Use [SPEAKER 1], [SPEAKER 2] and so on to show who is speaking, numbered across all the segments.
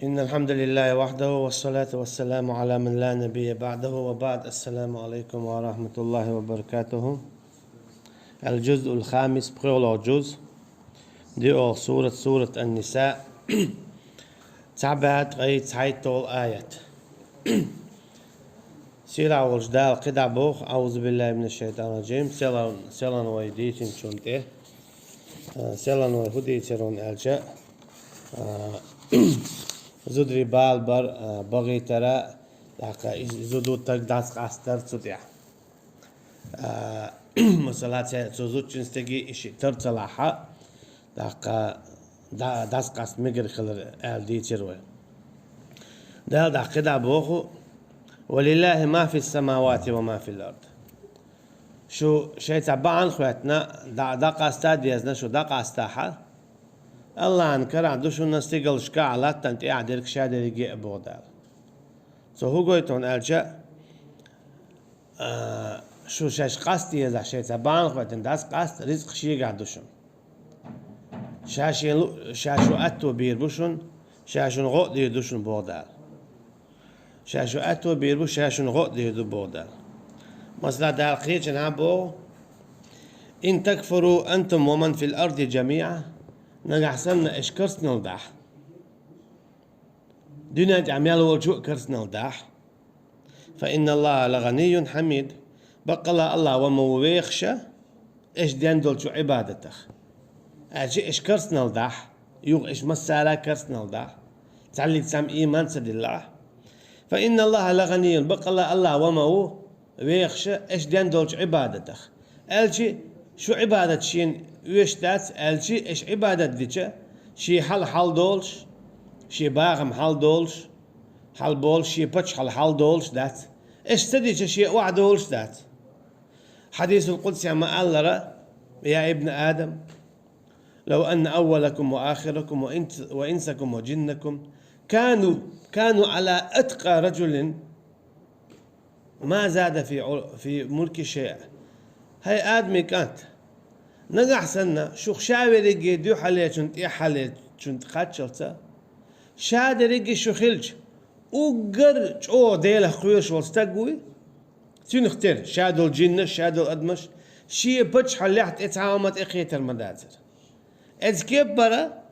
[SPEAKER 1] إن الحمد لله وحده والصلاة والسلام على من لا نبي بعده وبعد. السلام عليكم ورحمة الله وبركاته. الجزء الخامس برولو جزء دي سورة النساء تعبت غير تعيطول آيات سيرا وجدال قدع بوخ أعوذ بالله من الشيطان الرجيم سيلان ويديتين شنته سيلان ويهديتين ألجأ زودري بال بغي ترى زودو تك داس قاستر تطيع مثلا زود تنستجي إشي ترتلاحة داس قاست مجر خلر دي تروي ده قدع بوخو ولله ما في السماوات وما في الأرض. شو شيء تبعا خواتنا دا قاستاد يزنا شو دا قاستاحة الله انكر عندو شو نستيقل شكا على تنتي عديرك شادر يجي بودال هو قويتون ألجأ شو شاش قاستي يزا شيء تبعا خواتنا داس قاست رزق شي قعدو شون شاشو أتو بيربوشون شاشو غوط ديدوشون بودال شاشو أتو بيربو شاشو غوط ديدو بودال مثلا دا الخير نعبو إن تكفروا أنتم ومن في الأرض جميعا نجحسن إيش كرسنا الدح دنيا تعمل والجو كرسنا الدح فإن الله لغني حميد بقى الله ومويخشة إيش ديندل شو عبادته أجي إيش كرسنا الدح يوغ إيش مسألة كرسنا الدح تعلي تسام إيمان سد الله فإن الله لغني بقى الله ومو ويخشة إيش ديندل شو عبادته ألجي شو عبادة شين ويشتات ألجي إيش عبادة ديشة شي حل دولش شي باغم حل دولش حل بولش شي بتش حل دولش دات إيش تديشة شي وعد دولش دات حديث القدس ما قال لرا يا ابن آدم لو أن أولكم وآخركم وإنسكم وجنكم كانوا على أتقى رجل ما زاد في ملك شيء هاي آدمي كانت نجح سنة شو شاوي رجي دو حلي شنت حلي شنت خاتشلتا شاد رجي شو خلج وقر أو ديله خويش والستقوي تنختار شادو الجنة شادو الأدمش شي بتش حليحت اتعامت إخيت المداتر كيف برا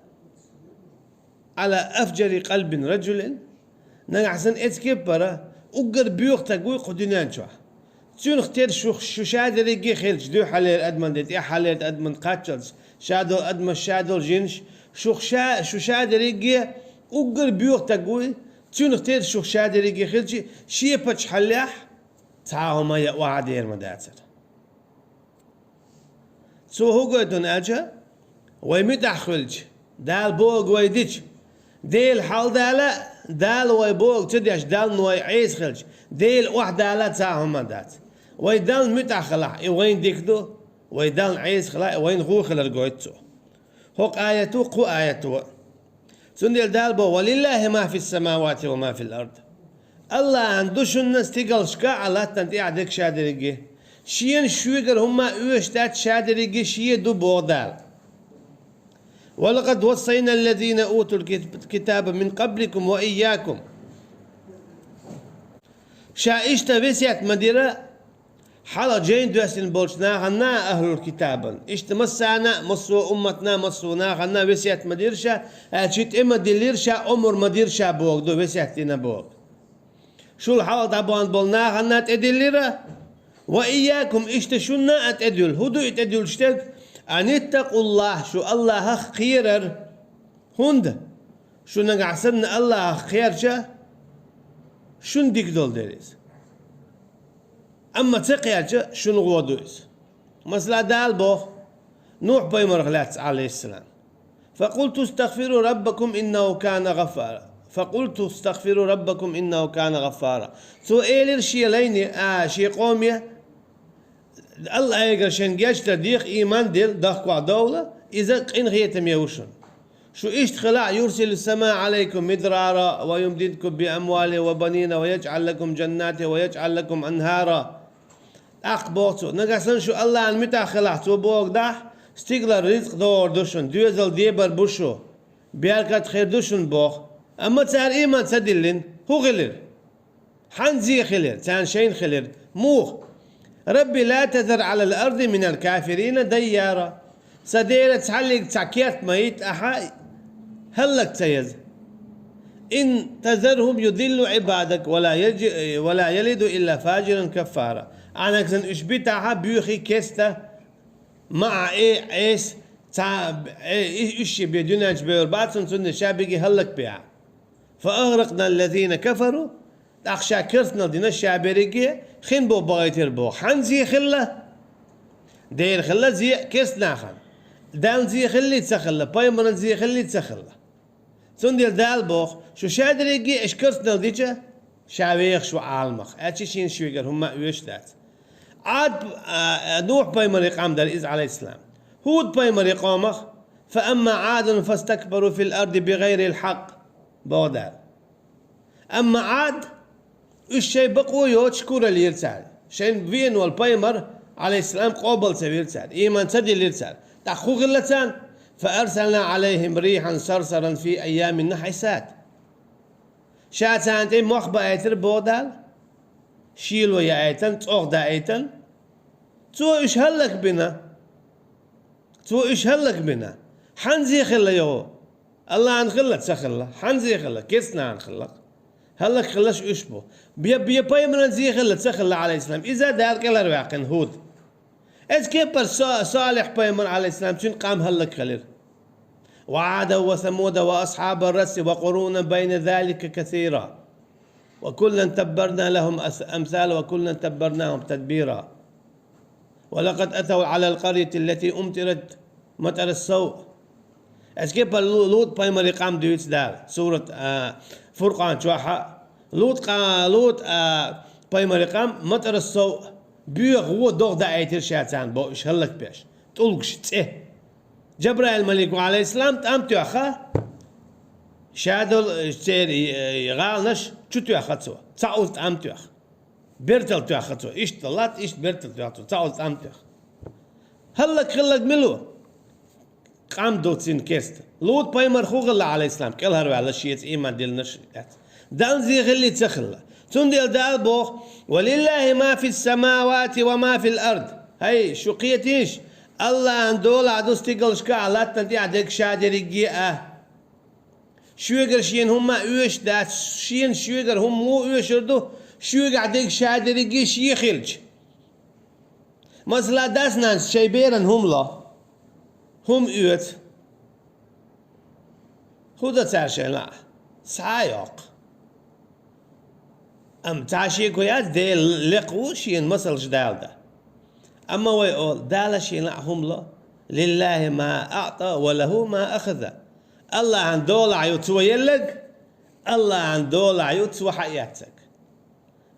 [SPEAKER 1] على أفجر قلب رجل نجح سن كيف برا وقر بيوخ تقوي قدنان شو تون اختار شو شاد رجي خلج دو حليل أدمن ديت حليل أدمن قاتشلز شادو أدمن شادو الجنش شو شاد رجي وقر بيوخ تقوي تون اختار شو شاد رجي خلج شي بتش حلاح تعاهم ما يوعد المداتر هو قدن أجا ويمدح خلج دال بوغ ويديش ديل حال دال ويبوغ تديش دال نوي عيس خلج ديل واحد دالات تعاهم مدات ويدال متع خلع وين ديكدو ويدال عيس خلع وين غو خلر قويتو هوك آياتو قو آياتو سندل دال بو ولله ما في السماوات وما في الأرض الله عندوش الناس تيقل شكا على تنتي عدك شادرقي شيين شويقر هما اوشتات شادرقي شي دو بودال ولقد وصينا الذين أوتوا الكتاب من قبلكم وإياكم شائشت بسيات مديرة حالا جين دوسين بولشنا غنا أهل الكتاب اشتمسانا مصو أمتنا مصونا غنا بسيات مديرشا أشيت إما دليرشا أمر مديرشا بوغ دو بسياتنا بوغ شو الحالا طبعا بولنا غنا تدليرة وإياكم اشتشونا أتدل هدو اتدل شتك أن اتقوا الله شو الله خيرر هند شو نقعسن الله خير شا شو نديك دول ديريز أما تقيا شا شو نغودويز مثلا دال بو نوح بيمرغلات عليه السلام فقلت استغفروا ربكم إنه كان غفارا سو إيلر شي ليني شي قومي الله يقر شنجاش تديخ إيمان ديل دخوا دولة إذا إن غيتم يوشن شو إيش خلاع يرسل السماء عليكم مدرارا ويمددكم بأموال وبنين ويجعل لكم جنات ويجعل لكم أنهارا أقبوتو نقصن شو الله أن متى خلاعتو بوغ داح استقلال رزق دور دوشن دوزل ديبر بوشو بيالكات خير دوشن بوغ أما تار إيمان تدلن هو غلر حنزي خلر تان شين خلر موخ ربي لا تذر على الأرض من الكافرين ديارا سديرة تعلق تعكيات ميت أحا هلك تيز إن تذرهم يذل عبادك ولا يلد إلا فاجرا كفارا أنا كسن أشبتها بيوخي كستا مع إيس إيش بدوناش بيربات سن شابقي هلك بيع فأغرقنا الذين كفروا أخشى كرتنا دينا الشابريكي خين بو بغيتر بو حنزي خلة دير خلة زي كرتنا خان دال زي خلي تسخلة باي من زي خلي تسخلة سندير دال بوخ شو شادريكي إيش كرتنا ديجا شابيخ شو عالمخ أتشي شين شويقر هم يوش ذات عاد نوح باي مريقام دال إز عليه السلام هود باي مريقامخ فأما عاد فاستكبروا في الأرض بغير الحق بودال أما عاد الشيء بقوا يوتشكور اللي يرسال شين فين والبايمر عليه السلام قابل سبيرسال إيمان سدي اللي يرسال تأخوغ اللتان فأرسلنا عليهم ريحا صرصرا في أيام النحسات شاتان مخبا ايتر بودال شيلو يا ايتن تأخذ ايتن تو إيش هلك بنا حنزي خلا يو الله انخلت سخلا حنزي خلا كيسنا انخلق هلك خلاش اشبه بي بايمن زي خلت سخلا عليه السلام اذا دار كلر واقن هود از كيبر صالح بايمن عليه السلام شن قام هلك خلير وعاد وثمود واصحاب الرس وقرونا بين ذلك كثيرا وكلا تبرنا لهم امثال وكلا تبرناهم تدبيرا ولقد اتوا على القرية التي امطرت مطر السوء اسكيب لوط بايمري قام دويتس دار سورة فرقان شوحة لوط بايمري قام مطر السوء بيغ هو دوغ دا ايتر شاتان بو ايش هلك بيش تقولكش تيه جبرائيل الملك عليه السلام تام تيوخا شادل سير يغالنش شو تيوخا تسوا تعول تام تيوخ بيرتل تيوخا تسوا ايش طلعت ايش بيرتل تيوخا تسوا تعول تام تيوخ هلك خلك ملو قام دوتسين كيست لوط بايمر خوغ الله عليه السلام كل هرو على شيء ايمان ديال نشات دان زي غلي تسخلا تنديل دال بوخ ولله ما في السماوات وما في الارض هاي شو قيتيش الله اندول عدوس تيقل شكا لا تنتي عدك شادر يجي شويقر شين هم اوش دات شين شويقر هم مو اوش ردو شويقر عدك شادر يجي شي خلج مثلا داس ناس شيبيرن هم لا هم اوت خودة تاشي لا سعايق ام تاشي كويات دي لقو شين مسل جدال ده اما ويقول دالا شين لا هم لا لله ما اعطى وله ما اخذ الله عن دول عيوت ويلق الله عن دول عيوت وحياتك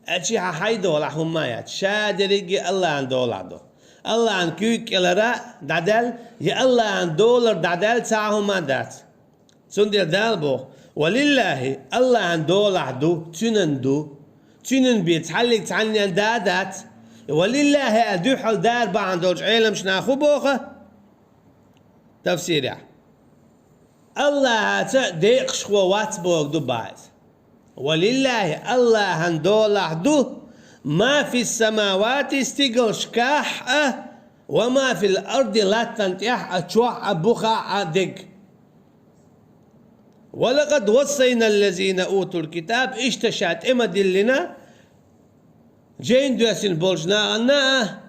[SPEAKER 1] اتشي حي دول هم مايات شادريجي الله عن دول عدو الله عن كيك الراء دعدل يا الله عن دولار دعدل تاعهم ما دات سندير دالبو ولله الله عن دولار عدو تنن بيتحلق تعني عن دادات ولله ادوحل دار با عن دوج عيلم شناخو بوخه تفسير يعني الله ديق شخو واتبوك دبايت ولله الله عن دولار عدو ما في السماوات استيقل شكاح وما في الأرض لا تنتيح أتشوح أبوخا أدق ولقد وصينا الذين أوتوا الكتاب اشتشات إما دلنا جين دوسين بولجنا غنا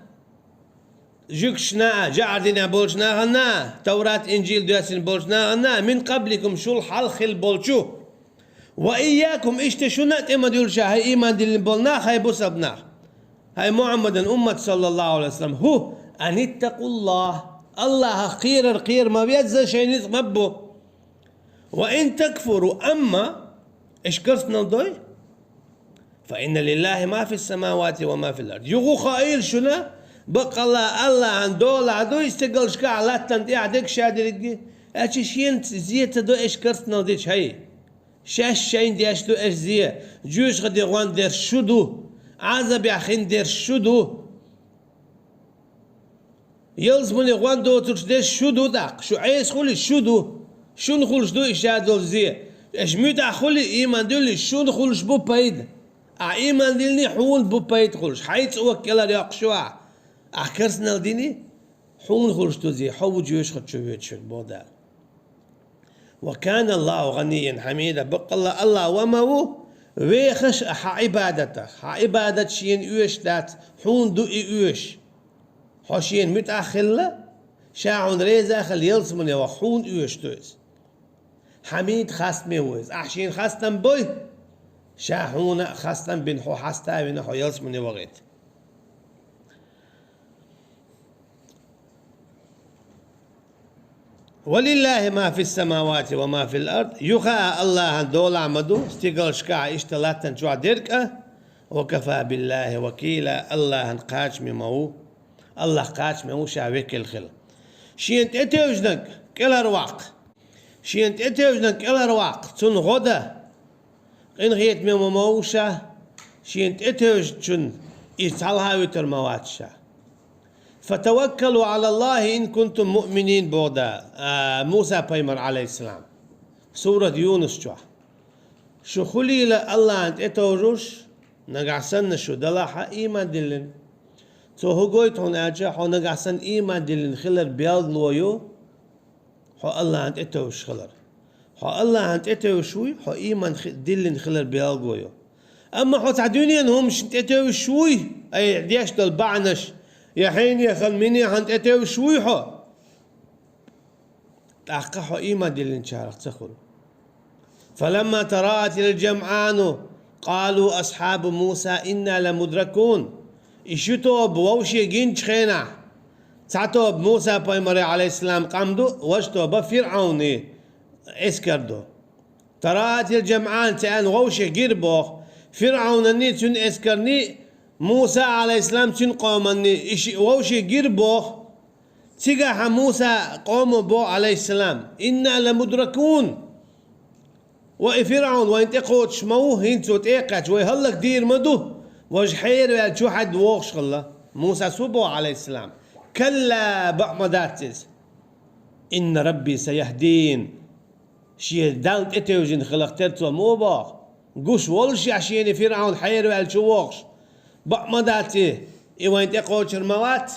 [SPEAKER 1] جوكشنا جعدنا بولجنا غنا توراة إنجيل دوسين بولجنا غنا من قبلكم شو الحلخ بولشو وإياكم اشتشونات إما دول شاهي إيمان دل بولنا هاي بوسبنا هاي محمد أمة صلى الله عليه وسلم هو أن اتقوا الله خير ما بيتزا شيء نتمبو وإن تكفروا أما إيش كرسنا دوي فإن لله ما في السماوات وما في الأرض يغو خائل شنا بقى الله عن دول عدو يستقل شكا على تنتي عدك شادر أشي شين زيت دو إيش كرسنا ديش هاي شاش شين دي أشتو إيش زيه جوش غدي غوان دير شدو عزب ياخين دير شدو يلزمني غوان دو ترش دير شدو داق شو عيس خولي شدو شو نخولش دو إشادو زيه اشميت اخولي ايمان دولي شو دخولش بو بايد ايمان دلني حول بو بايد خولش حيث اوكلا رياقشوا اخرسنا ديني حول خولش توزي حو جيوش خدشو بودا. وكان الله غنيا حميدا بق الله ومو ويخش عبادته عبادة شين يوش دات حون دو يوش حوشين متأخلة شاعون ريزا خل يلسمني وحون يوش تويز حميد خاست ميوز أحشين خاستن بوي شاحون خاستن بن حو حستا بن حو يلسمني وغيت. ولله ما في السماوات وما في الأرض يخاء الله دول عمدو استيقل شكاع اشتلاتن شوع ديركة وكفى بالله وكيلا الله قاش ممو الله قاش ممو شاويك الخل شينت اتوجنك كلا رواق شينت اتوجنك كلا رواق تن غدا إن غيت مموشا شينت اتوجن يتعلها ويتر مواتشا فتوكلوا على الله إن كنتم مؤمنين بودا موسى بيمر عليه السلام سورة يونس شو خليل الله أنت اتوجوش نقعسن شو دلاحة إيمان دلن تو هو قويت هون أجا حو نقعسن إيمان دلن خلر بيالغلويو حو الله أنت اتوش خلر حو الله أنت اتوشوي حو إيمان دلن خلر بيالغلويو أما حو تعدوني أنهم مش اتوشوي أي ديش دل بعنش يا حين يا خلميني هانت اتو شويحو تحقحو إيمان دلن شارق تخل فلما تراءت الجمعان قالوا أصحاب موسى إنا لمدركون إشتو بووشي جنج خينا تعتو بموسى بيمري عليه السلام قامدو واشتو بفرعوني اسكردو تراءت الجمعان تان ووشي جربوخ فرعون تن اسكرني موسى عليه السلام تن قومني ووشي جربوخ تيجا موسى قوم بو عليه السلام إنا لمدركون وفرعون وين تقوت شمو هنتو تيقات ويهلك دير مدو وجحير شو حد ووخش الله موسى سبو عليه السلام كلا بأمداتز إن ربي سيهدين شي دانت اتوجن خلقترتو مو باخ قوش ولش عشان فرعون حير والشو ووخش بأمداتي وين تقوت شرموات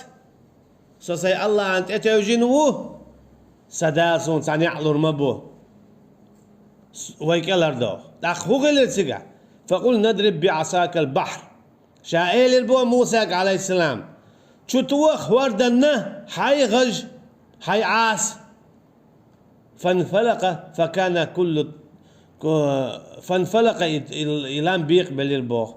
[SPEAKER 1] سوسي الله أنت اتوجن وو سداسون ساني علور مبو ويكلر دو تاخو غير سجع فقل نضرب بعصاك البحر شائل البو موسى عليه السلام شو توخ وردنا حي غج حي عاس فانفلق فكان كل فانفلق إلان بيقبل البو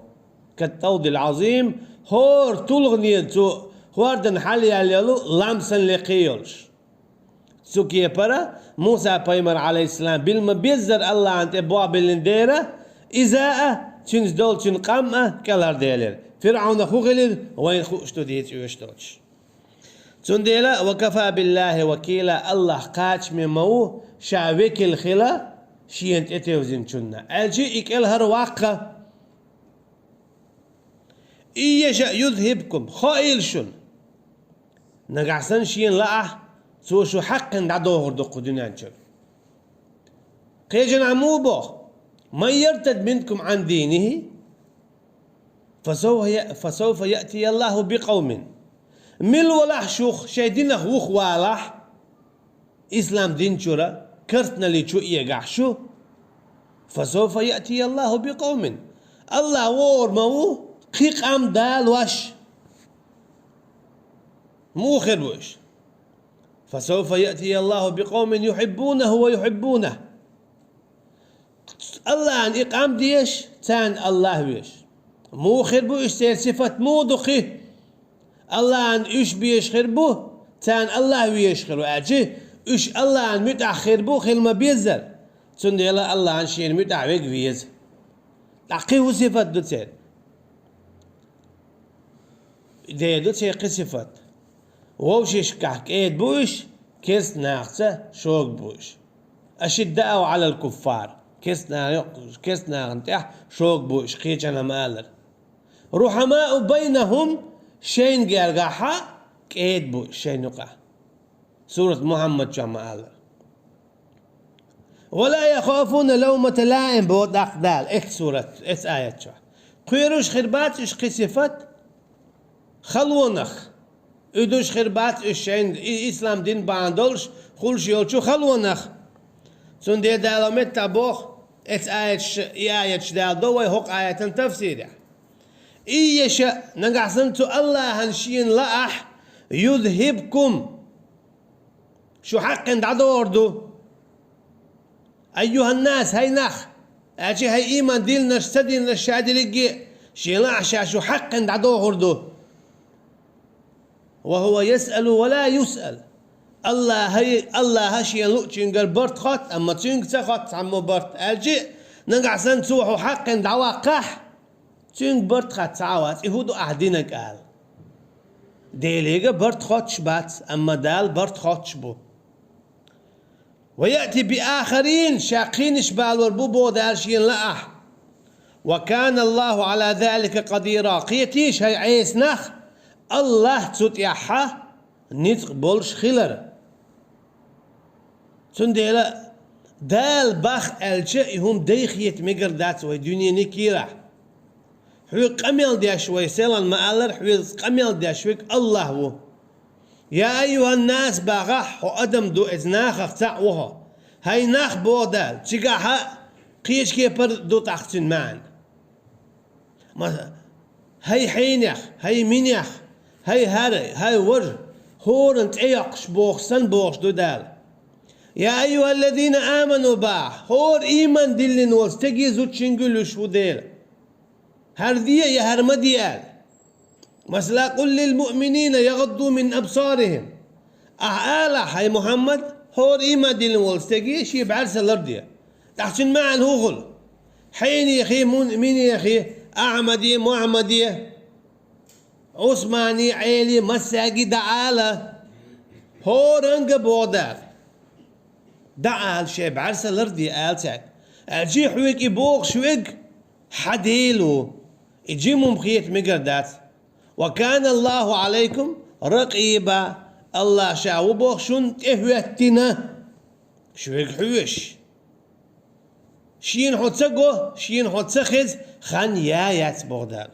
[SPEAKER 1] كالطود العظيم هور تلغني تو وردن حالي عليلو لامسن لقيولش سوكي برا موسى بيمر عليه السلام بالمبيزر الله عند ابواب اللنديرة إذا تشنز دول تشن قامة كالار ديلر فرعون أخو غلل وين خو اشتوديت يشتوش تنديلا وكفى بالله وكيلا الله قاتش ممو شاويك الخلا شينت اتوزن شنا الجي اكلهر واقع إيجا يذهبكم خائل شن نقعسن شين لأح سو شو حق دعوه دق دنيانشر قيجن عموبه من يرتد منكم عن دينه فسوف يأتي الله بقوم مل ولح شوخ شايدينه وخ والح إسلام دين شورا كرتنا لي شو يقعشو فسوف يأتي الله بقوم الله وور مو قيق أم دال وش مو خير وش فسوف يأتي الله بقوم يحبونه ويحبونه الله أن إقام ديش تان الله ويش مو خربو إشتير صفة مو دخي الله أن إش بيش خربو تان الله ويش خربو أجي إش الله أن متع خربو خلما بيزر تند يلا الله أن شير متع ويك بيز تقيه صفة دوتين ده دوتين قصفت ووشيش كحك ايد بوش كيس ناقصة شوق بوش أشداء على الكفار كيس ناقنتح شوق بوش خيجنا مالر رحماء بينهم شين جرجحة كيد بوش شين نقع سورة محمد جمع مالر ولا يخافون لومة لائم بود أقدال إيه سورة إيه آية شو قيروش خربات إيش قصفت خلونخ إدوش خربات إيش إسلام دين باندولش خلش يلشو خلونخ سون دي دالومت تابوخ إيه آية شدال دو ويهوق آية تفسير إيشا نقعسنتو الله هنشين لأح يذهبكم شو حق دعدوردو أيها الناس هاي نخ أجي هاي إيمان ديلنا شتدين الشادي لقي شيلا عشا شو حق دعدوردو وهو يسأل ولا يسأل الله هشي لوتشين قال برت خط أما تشين تخط عمو برت أجي نقعسنتو حق دعواقح تشين برت خط عوات يهودو أهدينك قال ديليغا برت خط شبات أما دال برت خط شبو ويأتي بآخرين شاقين شبال وربوبو دارشين لأح وكان الله على ذلك قديرا قيتيش هاي عيس نخ الله تتيحها نتق بولش خلر تنديلا دال باخ الشيء هم ديخيت مقر دات وي نكيرا حوي قميل دي شوي سيلان مالر حوي قميل دي شوي الله هو يا أيها الناس باغح وأدم دو إزناخ تعوها هاي ناخ بودال تيقاها قيش كيبر دو تحتن معن هاي حينيخ هاي مينيخ هاي هاري هاي ور هورن تعيقش بوخ سن بوخش دو دال يا أيها الذين آمنوا باح هور إيمان دلن وستجي زو تشنقلوش وديل هردية يا هرمديال مثلا قل للمؤمنين يغضوا من أبصارهم أعالى هاي محمد هور إيما دين والستجي شي بعرس الأرضية تحسن مع الهوغل حين يا أخي مين يا أخي أحمدية محمدية عثماني عيلي مساقي دعالة هور انق بودار دعال شي بعرس الأرضية آلتك أجي حويك يبوغ شويك حديلو يجي ممخيت مقردات وكان الله عليكم رقيبا الله شاو بوخشون تهوتنا شويك حوش شين حد سقو شين حد سخز خان يايات بغداد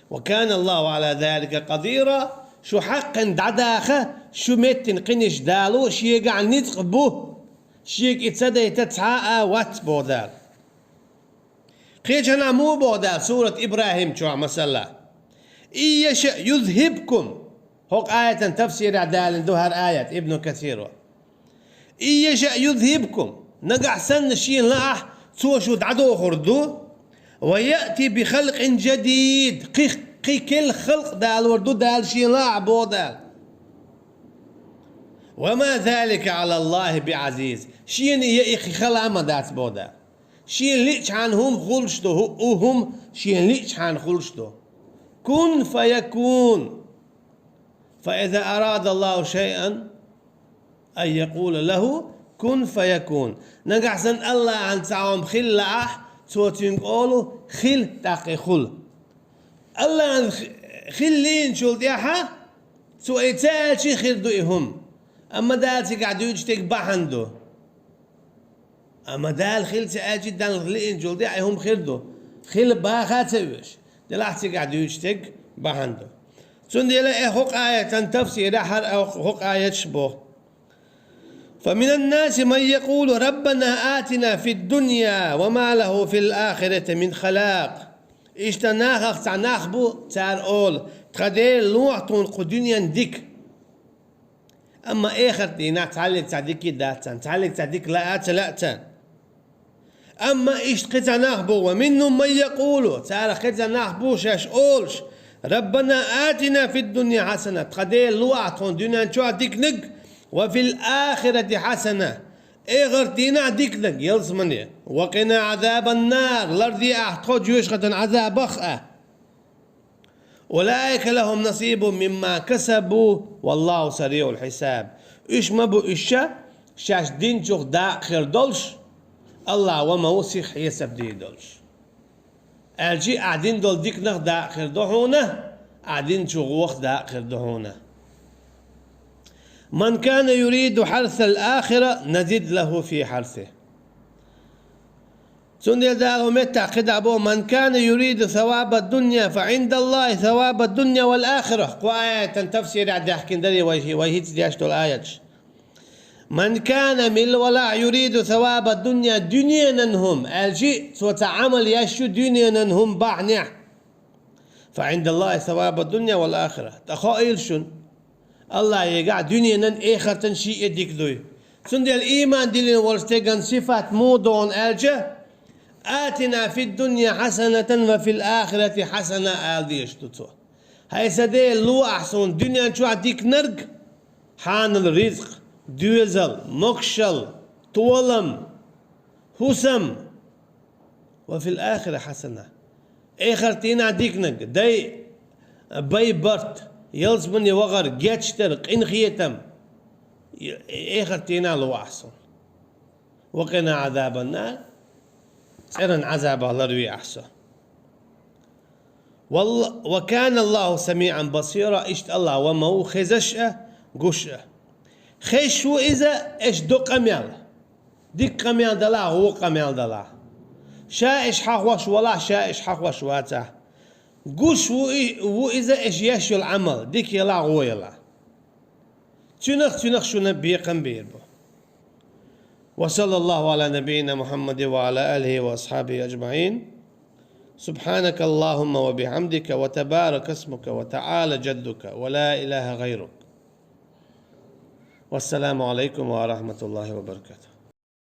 [SPEAKER 1] وكان الله على ذلك قديرا شو حق دعداخه شو متن قنش دالو شيقع نتق بوه شيك اتسدى تتعاء وات بغداد قيجنا مو بغداد سورة إبراهيم شو مسلا إن يشأ يذهبكم هوك آية تفسير عدال دوهر آية ابن كثير إن يشأ يذهبكم نقع سن شين لأح توشو دعدو خردو ويأتي بخلق جديد قي كل خلق دال وردو دال شين لأح بودال وما ذلك على الله بعزيز شين يأخي خلق ما دات بودال شين ليش عنهم خلشتو وهم شين ليش عن خلشتو كن فيكون فإذا أراد الله شيئا أن يقول له كن فيكون نقعسن الله عن تعاهم خل لأح توتين قولوا خل تاقي خل الله عن خلين شو ديحا سو ايتالشي خل دوئهم أما دالتي قاعدو يجتك بحندو أما دال خل تأجي دال خلين شو ديحا هم خردو خل باخا تسويش دلحتي قاعدو يجتك بحندو سندي لا هوك آية تفسير حر هوك آية شبه فمن الناس من يقول ربنا آتنا في الدنيا وما له في الآخرة من خلاق اشتناخ تعناخ بو تار أول تخدير لوعتون قدنيا ديك أما آخر دينا تعلق تعديك داتان تعلق تعديك لا أما اشتقتناخ بو ومنهم من يقول تار قتناخ بو شاش أولش ربنا آتنا في الدنيا حسنة تخدير لوعتون دنيا شو ديك نق وفي الآخرة حسنة إغر دينا ديك نق يلزمني وقنا عذاب النار لردي أحتوج يشغة عذاب أخأ أولئك لهم نصيب مما كسبوا والله سريع الحساب إيش ما بو إيشا شاش دين شوخ داخل دولش الله وما وسيخ يسب دي دولش الجي قاعدين دول ديك نخ داخل دهونه قاعدين شوخ وقت داخل دهونه من كان يريد حرث الآخرة نزد له في حرثه. سندل دارو متى قد من كان يريد ثواب الدنيا فعند الله ثواب الدنيا والآخرة. قوآية تفسير عد يحكين دري ويهي تدياشتو الآيات. من كان من ولا يريد ثواب الدنيا دنيا ننهم الجي وتعامل يشو دنيا ننهم بعنع فعند الله ثواب الدنيا والآخرة. تخيل شن الله يقع دنيا نن آخر تنشي يديك دوي سندل الإيمان دلين ورستيغن صفات مودون الجه آتنا في الدنيا حسنة وفي الآخرة حسنة آلديش تتو هاي سدي لو أحسن دنيا شو عديك نرق حان الرزق دوزل مكشل طولم حسم وفي الآخرة حسنة آخر تينا عديك نرق داي باي برت يلز مني وغر جاتشترق إن خيتم آخر تينا لو أحسن وقنا عذاب النار سيرن عذاب الله روي أحسن. والله وكان الله سميعا بصيرا اشت الله ومو خزشة قشة خشو إذا إيش دو قميال ديك قميال دلا هو قميال دلا شائش حقوش ولا شائش حقوش واتا قش و إذا إيش يشو العمل ديك يلا هو يلا تنخ شو نبي قنبير بو. وصلى الله على نبينا محمد وعلى آله وأصحابه أجمعين. سبحانك اللهم وبحمدك وتبارك اسمك وتعالى جدك ولا إله غيرك. والسلام عليكم ورحمة الله وبركاته.